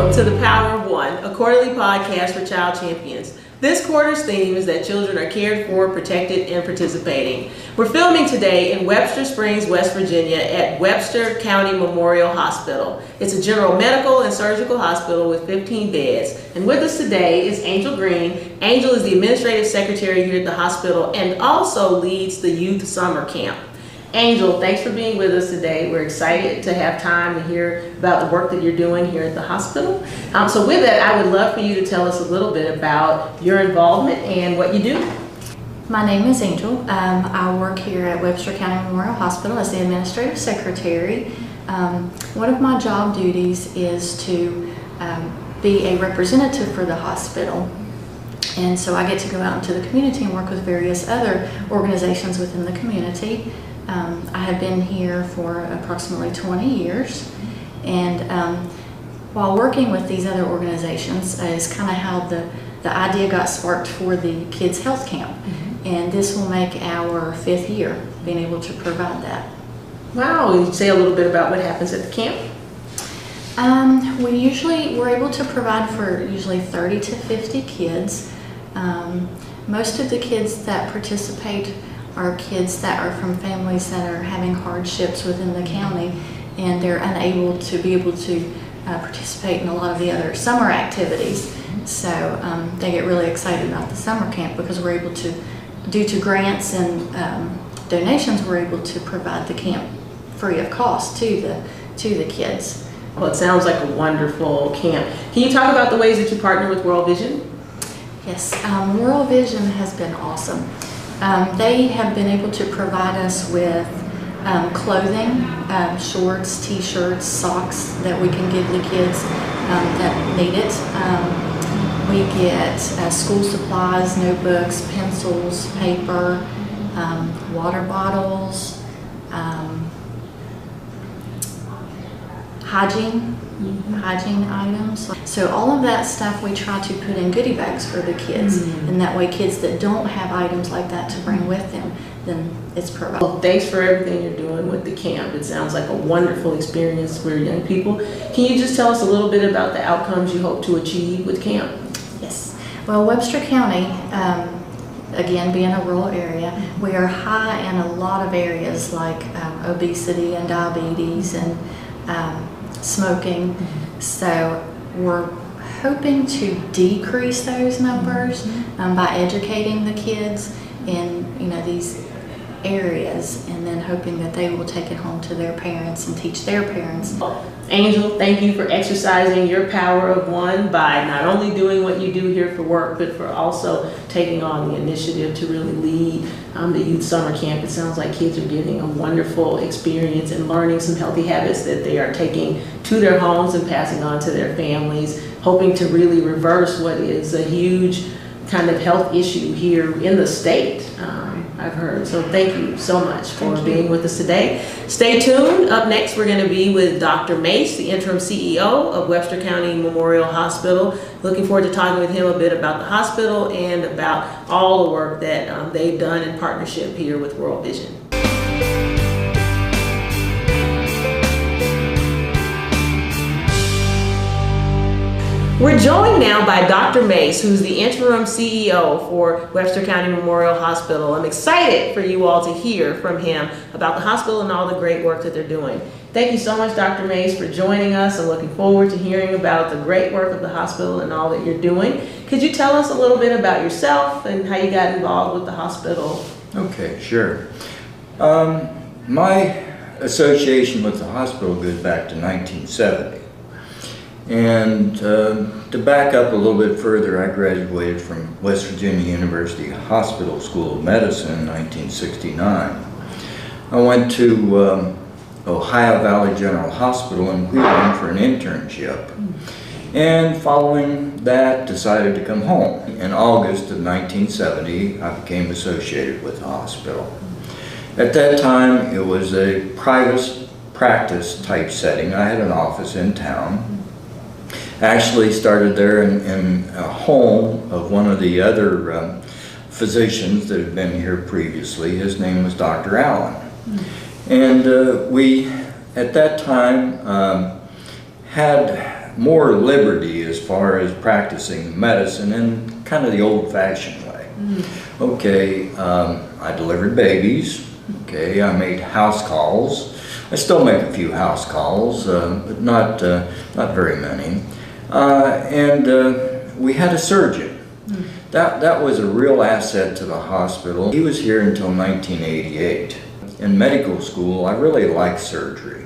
Welcome to The Power of One, a quarterly podcast for child champions. This quarter's theme is that children are cared for, protected, and participating. We're filming today in Webster Springs, West Virginia at Webster County Memorial Hospital. It's a general medical and surgical hospital with 15 beds. And with us today is Angel Green. Angel is the administrative secretary here at the hospital and also leads the youth summer camp. Angel, thanks for being with us today. We're excited to have time to hear about the work that you're doing here at the hospital. So with that, I would love for you to tell us a little bit about your involvement and what you do. My name is Angel. I work here at Webster County Memorial Hospital as the administrative secretary. One of my job duties is to be a representative for the hospital. And so I get to go out into the community and work with various other organizations within the community. I have been here for approximately 20 years, and while working with these other organizations is kind of how the idea got sparked for the kids' health camp. And this will make our 5th year being able to provide that. Wow, can you say a little bit about what happens at the camp? We're able to provide for usually 30 to 50 kids. Most of the kids that participate are kids that are from families that are having hardships within the county, and they're unable to participate in a lot of the other summer activities. So they get really excited about the summer camp because we're able to, due to grants and donations, we're able to provide the camp free of cost to the kids. Well, it sounds like a wonderful camp. Can you talk about the ways that you partner with World Vision? Yes, World Vision has been awesome. They have been able to provide us with clothing, shorts, t-shirts, socks that we can give the kids that need it. We get school supplies, notebooks, pencils, paper, water bottles, hygiene items. So all of that stuff we try to put in goodie bags for the kids, and that way kids that don't have items like that to bring with them, then it's provided. Well, thanks for everything you're doing with the camp. It sounds like a wonderful experience for young people. Can you just tell us a little bit about the outcomes you hope to achieve with camp? Yes. Well, Webster County, again, being a rural area, we are high in a lot of areas like obesity and diabetes and smoking. So we're hoping to decrease those numbers by educating the kids in these areas, and then hoping that they will take it home to their parents and teach their parents. Angel, thank you for exercising your power of one by not only doing what you do here for work, but for also taking on the initiative to really lead the youth summer camp. It sounds like kids are getting a wonderful experience and learning some healthy habits that they are taking to their homes and passing on to their families, hoping to really reverse what is a huge kind of health issue here in the state, I've heard. So thank you so much for being with us today. Stay tuned. Up next, we're going to be with Dr. Mace, the interim CEO of Webster County Memorial Hospital. Looking forward to talking with him a bit about the hospital and about all the work that they've done in partnership here with World Vision. We're joined now by Dr. Mace, who's the interim CEO for Webster County Memorial Hospital. I'm excited for you all to hear from him about the hospital and all the great work that they're doing. Thank you so much, Dr. Mace, for joining us. I'm looking forward to hearing about the great work of the hospital and all that you're doing. Could you tell us a little bit about yourself and how you got involved with the hospital? Okay, sure. My association with the hospital goes back to 1970. And to back up a little bit further, I graduated from West Virginia University Hospital School of Medicine in 1969. I went to Ohio Valley General Hospital in Cleveland for an internship. And following that, decided to come home. In August of 1970, I became associated with the hospital. At that time, it was a private practice type setting. I had an office in town. Actually started there in a home of one of the other physicians that had been here previously. His name was Dr. Allen. And we, at that time, had more liberty as far as practicing medicine in kind of the old-fashioned way. Okay, I delivered babies. Okay, I made house calls. I still make a few house calls, but not very many. And we had a surgeon. That was a real asset to the hospital. He was here until 1988. In medical school, I really liked surgery.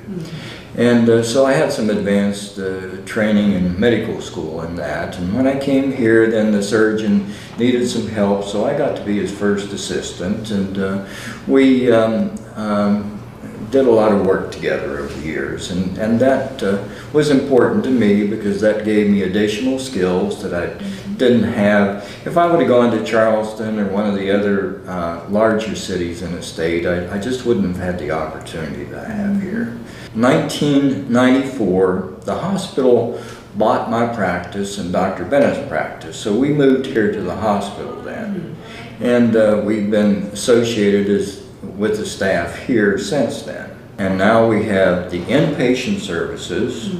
And so I had some advanced training in medical school in that. And when I came here, then the surgeon needed some help, so I got to be his first assistant. And we did a lot of work together over the years. And that was important to me because that gave me additional skills that I didn't have. If I would have gone to Charleston or one of the other larger cities in the state, I just wouldn't have had the opportunity that I have here. 1994, the hospital bought my practice and Dr. Bennett's practice, so we moved here to the hospital then. And we've been associated with the staff here since then. And now we have the inpatient services.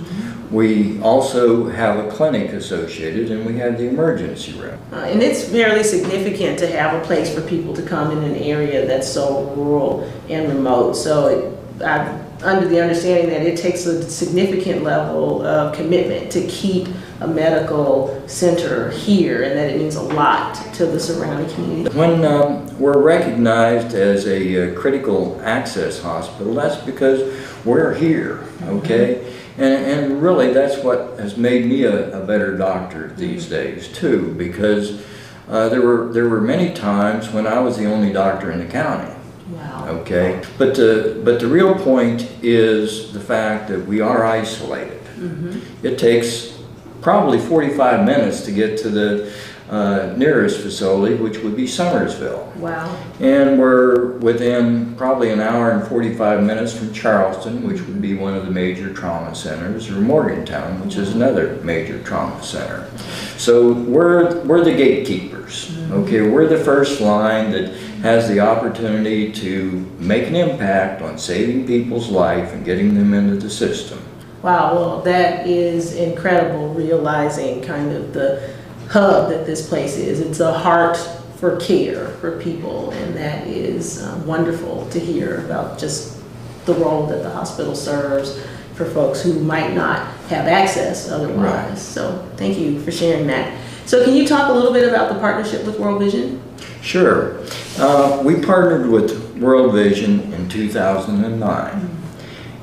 We also have a clinic associated, and we have the emergency room. And it's fairly significant to have a place for people to come in an area that's so rural and remote. So I'm under the understanding that it takes a significant level of commitment to keep a medical center here, and that it means a lot to the surrounding community. When we're recognized as a critical access hospital, that's because we're here, okay? And really that's what has made me a better doctor these days too, because there were many times when I was the only doctor in the county. Wow. Okay, but the real point is the fact that we are isolated. It takes probably 45 minutes to get to the nearest facility, which would be Summersville. Wow. And we're within probably an hour and 45 minutes from Charleston, which would be one of the major trauma centers, or Morgantown, which is another major trauma center. So we're the gatekeepers. Okay, we're the first line that has the opportunity to make an impact on saving people's life and getting them into the system. Wow, well, that is incredible, realizing kind of the hub that this place is. It's a heart for care for people, and that is wonderful to hear about just the role that the hospital serves for folks who might not have access otherwise. Right. So thank you for sharing that. So can you talk a little bit about the partnership with World Vision? Sure. We partnered with World Vision in 2009.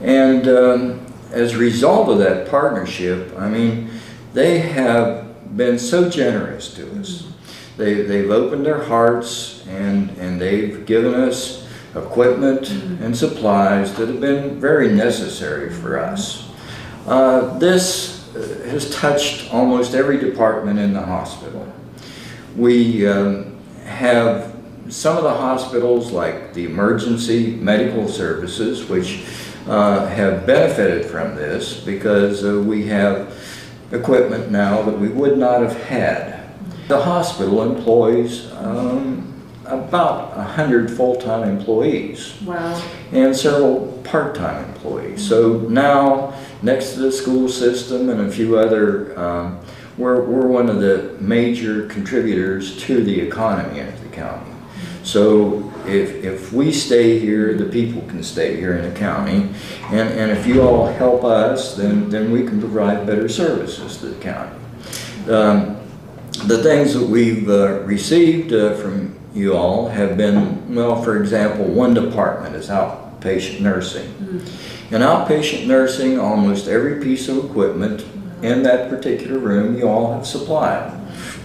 And as a result of that partnership, I mean, they have been so generous to us. They've opened their hearts and they've given us equipment and supplies that have been very necessary for us. This has touched almost every department in the hospital. We have some of the hospitals, like the emergency medical services, which have benefited from this because we have equipment now that we would not have had. The hospital employs about 100 full-time employees. Wow. And several part-time employees. So now, next to the school system and a few other, we're one of the major contributors to the economy of the county. So if we stay here, the people can stay here in the county, and if you all help us, then we can provide better services to the county. The things that we've received from you all have been, well, for example, one department is outpatient nursing. In outpatient nursing, almost every piece of equipment in that particular room you all have supplied,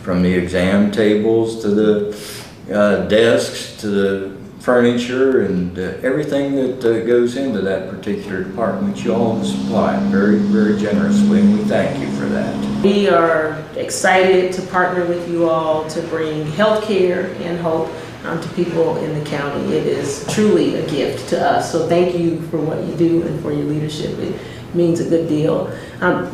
from the exam tables to the desks to the furniture and everything that goes into that particular department. You all have supplied very, very generously, and we thank you for that. We are excited to partner with you all to bring health care and hope to people in the county. It is truly a gift to us. So thank you for what you do and for your leadership. It means a good deal.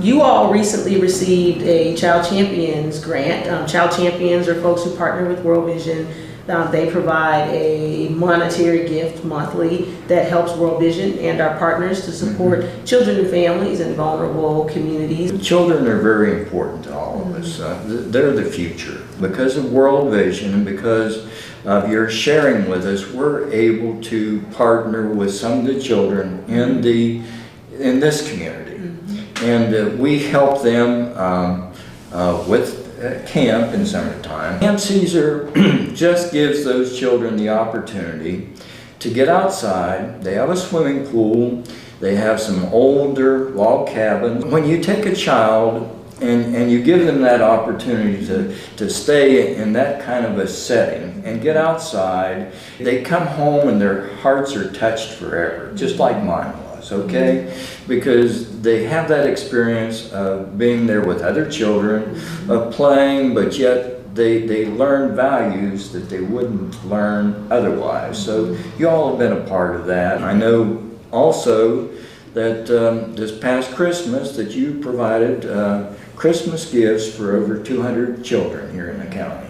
You all recently received a Child Champions grant. Child Champions are folks who partner with World Vision They provide a monetary gift monthly that helps World Vision and our partners to support children and families in vulnerable communities. Children are very important to all of us. They're the future. Because of World Vision and because of your sharing with us, we're able to partner with some of the children in this community. And we help them with camp in summertime. Camp Caesar just gives those children the opportunity to get outside. They have a swimming pool. They have some older log cabins. When you take a child and you give them that opportunity to stay in that kind of a setting and get outside, they come home and their hearts are touched forever, just like mine was, okay? Because they have that experience of being there with other children, of playing, but yet they learn values that they wouldn't learn otherwise. So you all have been a part of that. I know also that this past Christmas that you provided Christmas gifts for over 200 children here in the county.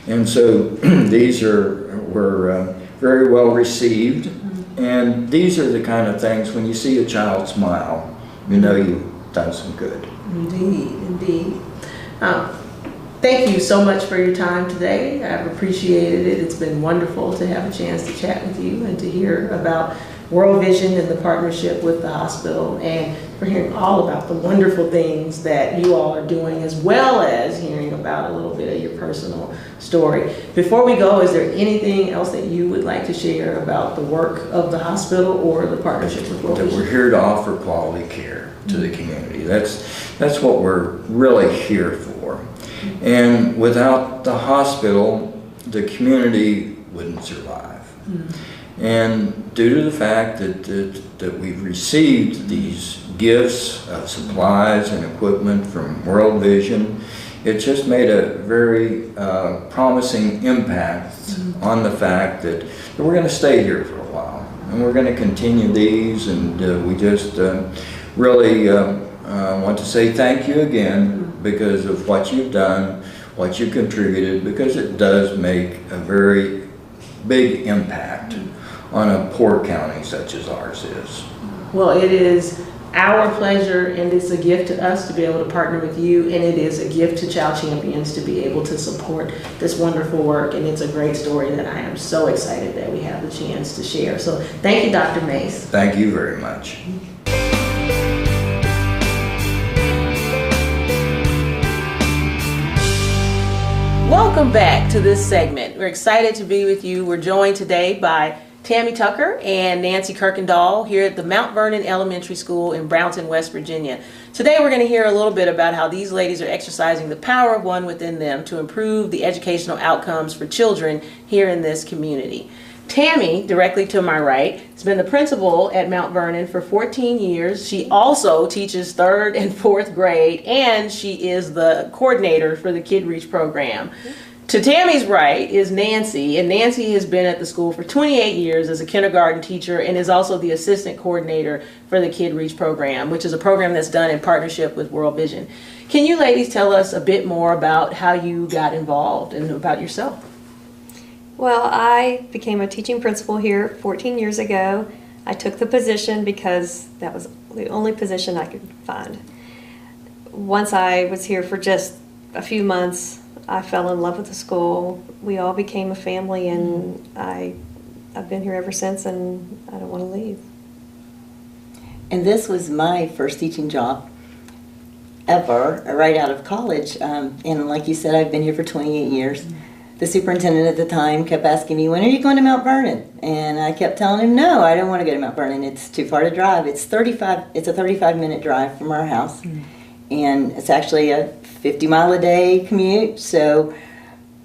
And so these were very well received. And these are the kind of things, when you see a child smile, you know you've done some good. Indeed, indeed. Thank you so much for your time today. I've appreciated it. It's been wonderful to have a chance to chat with you and to hear about World Vision and the partnership with the hospital, and for hearing all about the wonderful things that you all are doing, as well as hearing about a little bit of your personal story. Before we go, is there anything else that you would like to share about the work of the hospital or the partnership with World Vision? That we're here to offer quality care to the community. That's what we're really here for. And without the hospital, the community wouldn't survive. And due to the fact that we've received these gifts of supplies and equipment from World Vision, it just made a very promising impact on the fact that we're going to stay here for a while. And we're going to continue these, and we just really want to say thank you again because of what you've done, what you contributed, because it does make a very big impact on a poor county such as ours is. Well, it is our pleasure, and it's a gift to us to be able to partner with you, and it is a gift to Child Champions to be able to support this wonderful work, and it's a great story that I am so excited that we have the chance to share. So thank you, Dr. Mace. Thank you very much. Welcome back to this segment. We're excited to be with you. We're joined today by Tammy Tucker and Nancy Curkendall here at the Mount Vernon Elementary School in Brownton, West Virginia. Today we're going to hear a little bit about how these ladies are exercising the power of one within them to improve the educational outcomes for children here in this community. Tammy, directly to my right, has been the principal at Mount Vernon for 14 years. She also teaches 3rd and 4th grade, and she is the coordinator for the Kid Reach program. To Tammy's right is Nancy, and Nancy has been at the school for 28 years as a kindergarten teacher and is also the assistant coordinator for the Kid Reach program, which is a program that's done in partnership with World Vision. Can you ladies tell us a bit more about how you got involved and about yourself? Well, I became a teaching principal here 14 years ago. I took the position because that was the only position I could find. Once I was here for just a few months, I fell in love with the school. We all became a family, and I've been here ever since, and I don't want to leave. And this was my first teaching job ever, right out of college. And like you said, I've been here for 28 years. The superintendent at the time kept asking me, when are you going to Mount Vernon? And I kept telling him, no, I don't want to go to Mount Vernon. It's too far to drive. It's a 35-minute drive from our house. And it's actually a 50-mile-a-day commute, so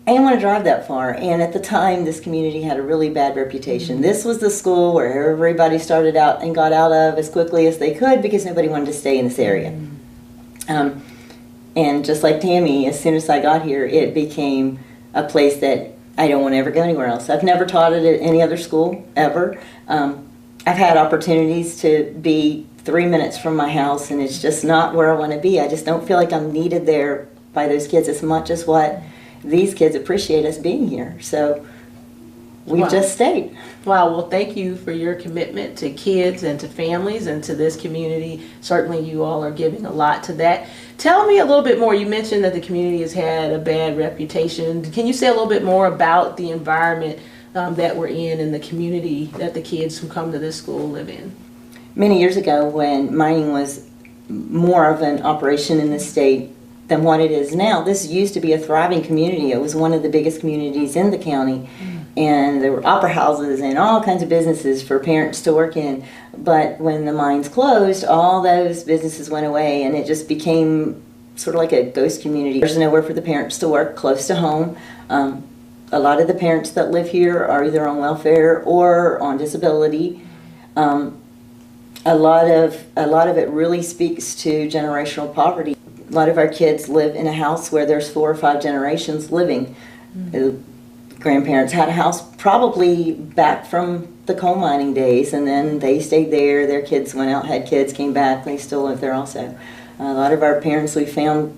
I didn't want to drive that far. And at the time, this community had a really bad reputation. This was the school where everybody started out and got out of as quickly as they could because nobody wanted to stay in this area. And just like Tammy, as soon as I got here, it became a place that I don't want to ever go anywhere else. I've never taught it at any other school, ever. I've had opportunities to be 3 minutes from my house, and it's just not where I want to be. I just don't feel like I'm needed there by those kids as much as what these kids appreciate us being here. So we've Wow. just stayed. Wow, well, thank you for your commitment to kids and to families and to this community. Certainly you all are giving a lot to that. Tell me a little bit more. You mentioned that the community has had a bad reputation. Can you say a little bit more about the environment that we're in the community that the kids who come to this school live in? Many years ago, when mining was more of an operation in the state than what it is now, this used to be a thriving community. It was one of the biggest communities in the county. And there were opera houses and all kinds of businesses for parents to work in. But when the mines closed, all those businesses went away, and it just became sort of like a ghost community. There's nowhere for the parents to work close to home. A lot of the parents that live here are either on welfare or on disability. A lot of it really speaks to generational poverty. A lot of our kids live in a house where there's 4 or 5 generations living. Grandparents had a house probably back from the coal mining days, and then they stayed there. Their kids went out, had kids, came back. They still live there also. A lot of our parents, we found,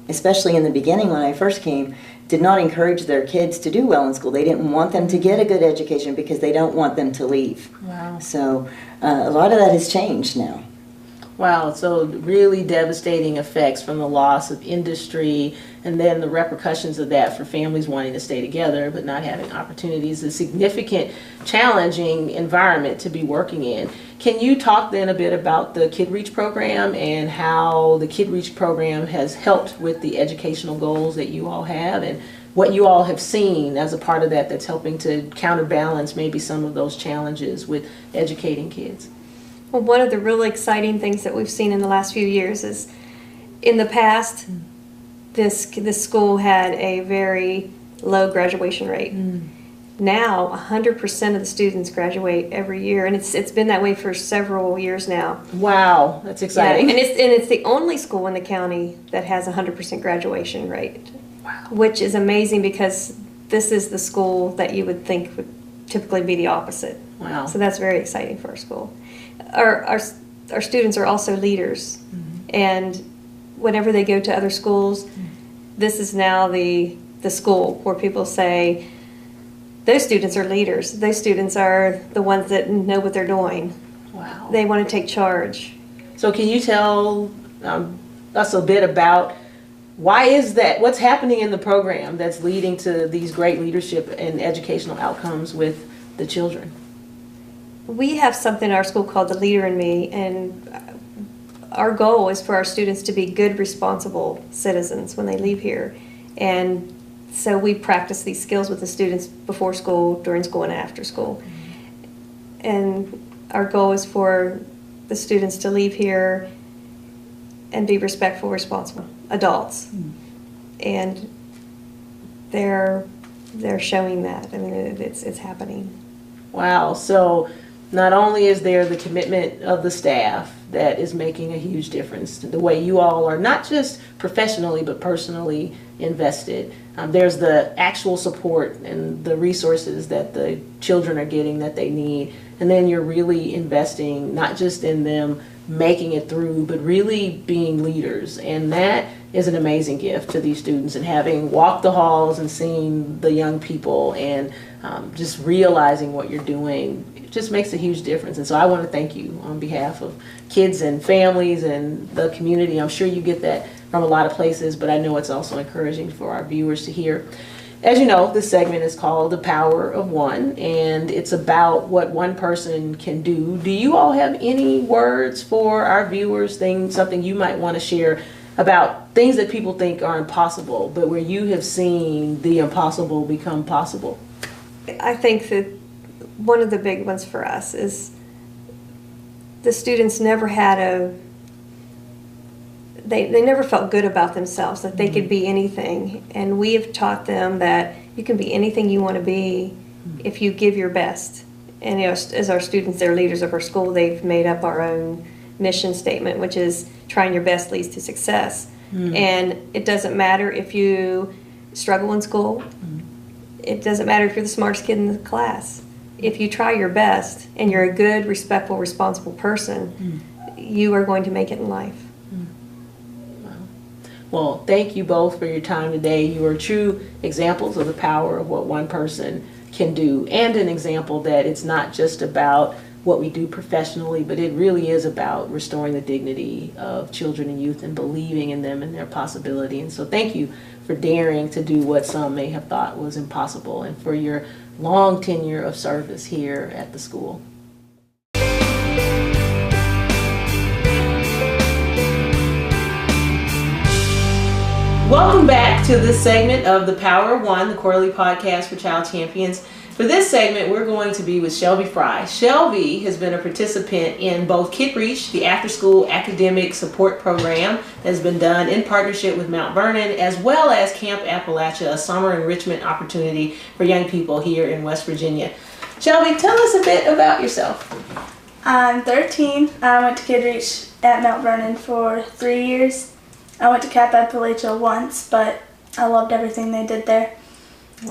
especially in the beginning when I first came, did not encourage their kids to do well in school. They didn't want them to get a good education because they don't want them to leave. Wow. So a lot of that has changed now. Wow, so really devastating effects from the loss of industry and then the repercussions of that for families wanting to stay together but not having opportunities, a significant, challenging environment to be working in. Can you talk then a bit about the Kid Reach program and how the Kid Reach program has helped with the educational goals that you all have and what you all have seen as a part of that that's helping to counterbalance maybe some of those challenges with educating kids? Well, one of the really exciting things that we've seen in the last few years is, in the past, this school had a very low graduation rate. Now, 100% of the students graduate every year, and it's been that way for several years now. Wow, that's exciting. Yeah, and it's the only school in the county that has a 100% graduation rate. Wow. Which is amazing because this is the school that you would think would typically be the opposite. Wow. So that's very exciting for our school. Our students are also leaders, and whenever they go to other schools, this is now the school where people say, those students are leaders. Those students are the ones that know what they're doing. Wow. They want to take charge. So can you tell us a bit about why is that? What's happening in the program that's leading to these great leadership and educational outcomes with the children? We have something in our school called the Leader in Me, and our goal is for our students to be good, responsible citizens when they leave here. And so we practice these skills with the students before school, during school, and after school. And our goal is for the students to leave here and be respectful, responsible adults. And they're showing that. I mean, it's happening. Wow. So not only is there the commitment of the staff that is making a huge difference, the way you all are not just professionally but personally invested. There's the actual support and the resources that the children are getting that they need. And then you're really investing not just in them making it through, but really being leaders. And that is an amazing gift to these students. And having walked the halls and seen the young people and just realizing what you're doing, it just makes a huge difference. And so I want to thank you on behalf of kids and families and the community. I'm sure you get that from a lot of places, but I know it's also encouraging for our viewers to hear. As you know, this segment is called The Power of One, and it's about what one person can do. Do you all have any words for our viewers, something you might want to share about things that people think are impossible, but where you have seen the impossible become possible? I think that one of the big ones for us is the students never had they never felt good about themselves, that they could be anything. And we have taught them that you can be anything you want to be if you give your best. And as our students, they're leaders of our school, they've made up our own mission statement, which is trying your best leads to success. And it doesn't matter if you struggle in school. It doesn't matter if you're the smartest kid in the class. If you try your best and you're a good, respectful, responsible person, you are going to make it in life. Well, thank you both for your time today. You are true examples of the power of what one person can do, and an example that it's not just about what we do professionally, but it really is about restoring the dignity of children and youth and believing in them and their possibility. And so thank you for daring to do what some may have thought was impossible, and for your long tenure of service here at the school. Welcome back to this segment of The Power of One, the quarterly podcast for Child Champions. For this segment, we're going to be with Shelby Frye. Shelby has been a participant in both Kid Reach, the after-school academic support program that has been done in partnership with Mount Vernon, as well as Camp Appalachia, a summer enrichment opportunity for young people here in West Virginia. Shelby, tell us a bit about yourself. I'm 13. I went to Kid Reach at Mount Vernon for 3 years. I went to Camp Appalachia once, but I loved everything they did there.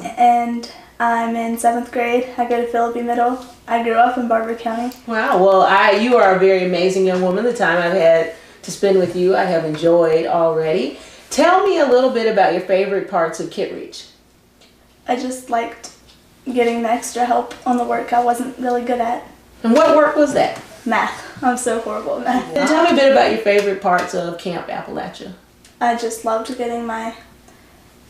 And I'm in 7th grade. I go to Philippi Middle. I grew up in Barber County. Wow. Well, you are a very amazing young woman. The time I've had to spend with you, I have enjoyed already. Tell me a little bit about your favorite parts of Kid Reach. I just liked getting the extra help on the work I wasn't really good at. And what work was that? Math. I'm so horrible at math. And tell me a bit about your favorite parts of Camp Appalachia. I just loved getting my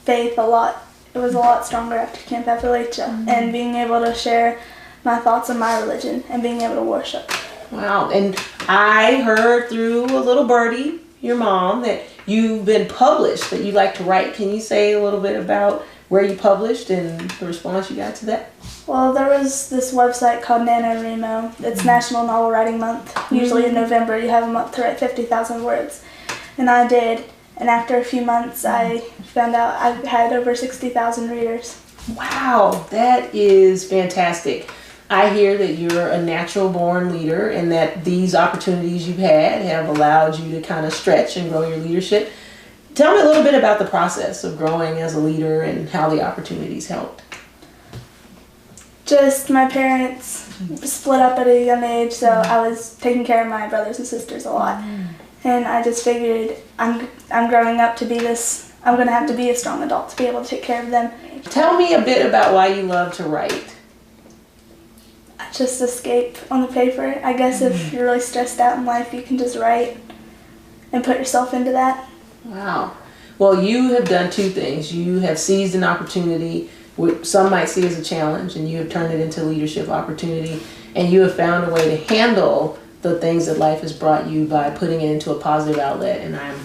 faith a lot. It was a lot stronger after Camp Appalachia, and being able to share my thoughts on my religion and being able to worship. Wow. And I heard through a little birdie, your mom, that you've been published, that you like to write. Can you say a little bit about where you published and the response you got to that? Well, there was this website called NaNoWriMo. It's National Novel Writing Month. Usually in November you have a month to write 50,000 words. And I did. And after a few months I found out I had over 60,000 readers. Wow, that is fantastic. I hear that you're a natural born leader and that these opportunities you've had have allowed you to kind of stretch and grow your leadership. Tell me a little bit about the process of growing as a leader and how the opportunities helped. Just my parents split up at a young age, so I was taking care of my brothers and sisters a lot. And I just figured I'm growing up to be this, I'm going to have to be a strong adult to be able to take care of them. Tell me a bit about why you love to write. Just escape on the paper. I guess if you're really stressed out in life, you can just write and put yourself into that. Wow. Well, you have done two things. You have seized an opportunity, which some might see as a challenge, and you have turned it into a leadership opportunity, and you have found a way to handle the things that life has brought you by putting it into a positive outlet, and I'm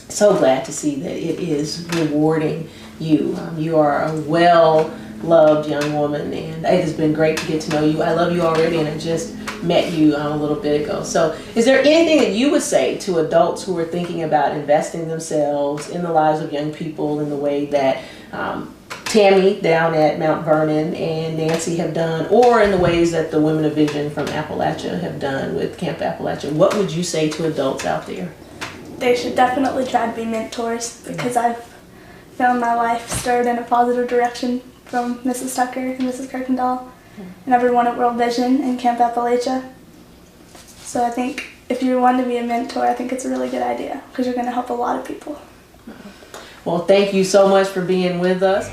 so glad to see that it is rewarding you. You are a well-loved young woman, and it has been great to get to know you. I love you already, and I just met you a little bit ago. So is there anything that you would say to adults who are thinking about investing themselves in the lives of young people in the way that Tammy down at Mount Vernon and Nancy have done, or in the ways that the Women of Vision from Appalachia have done with Camp Appalachia? What would you say to adults out there? They should definitely try to be mentors, because I've found my life stirred in a positive direction from Mrs. Tucker and Mrs. Curkendall and everyone at World Vision and Camp Appalachia. So I think if you want to be a mentor, I think it's a really good idea, because you're going to help a lot of people. Well, thank you so much for being with us.